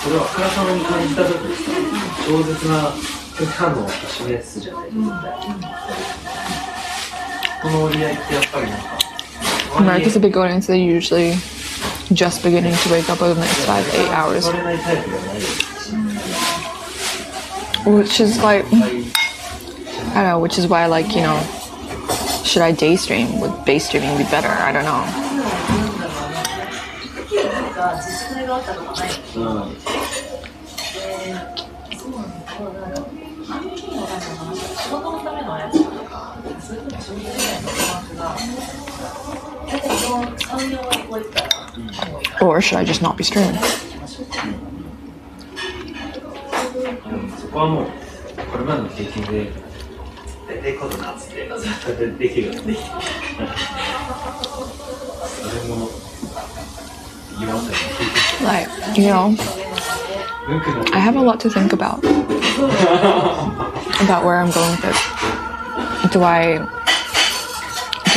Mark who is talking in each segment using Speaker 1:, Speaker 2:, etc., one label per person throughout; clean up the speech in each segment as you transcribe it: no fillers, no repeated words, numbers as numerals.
Speaker 1: それはあからさまに感じた時にさ、超絶な拒否反応を示すじゃないですか。この折り合いってやっぱりなんか
Speaker 2: America's a big audience. They usually just beginning to wake up over the next 5-8 hours. Which is like, I don't know, which is why, like, you know, should I day stream? Would base streaming be better? I don't know. Or should I just not be streaming?
Speaker 1: そこはもうこれまでの経験で大体ことなっつってできるようにできてそれも言わせて
Speaker 2: Like, you know, I have a lot to think about where I'm going with this. Do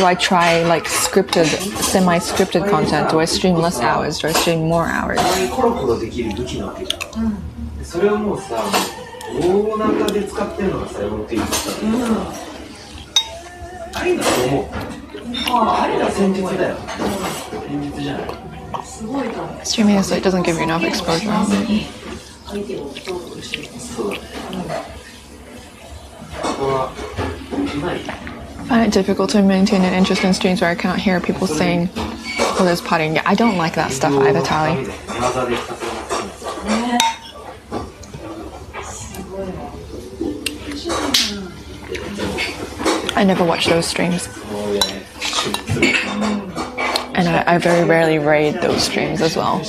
Speaker 2: I try like scripted, semi-scripted content? Do I stream less hours? Do I stream more hours?
Speaker 1: コロコロできる武器なわけじゃん。それをもうさ、大中で使ってるのがさ、ヨーロッパってさ、ありだと思う。ありだ戦術だよ。戦術じゃない。
Speaker 2: Streaming is like doesn't give you enough exposure. I find it difficult to maintain an interest in streams where I cannot hear people saying, "Oh, there's potting." Yeah, I don't like that stuff either, Tali. I never watch those streams. And I very rarely raid those streams as well.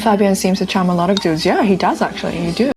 Speaker 2: Fabian seems to charm a lot of dudes. Yeah, he does actually. You do.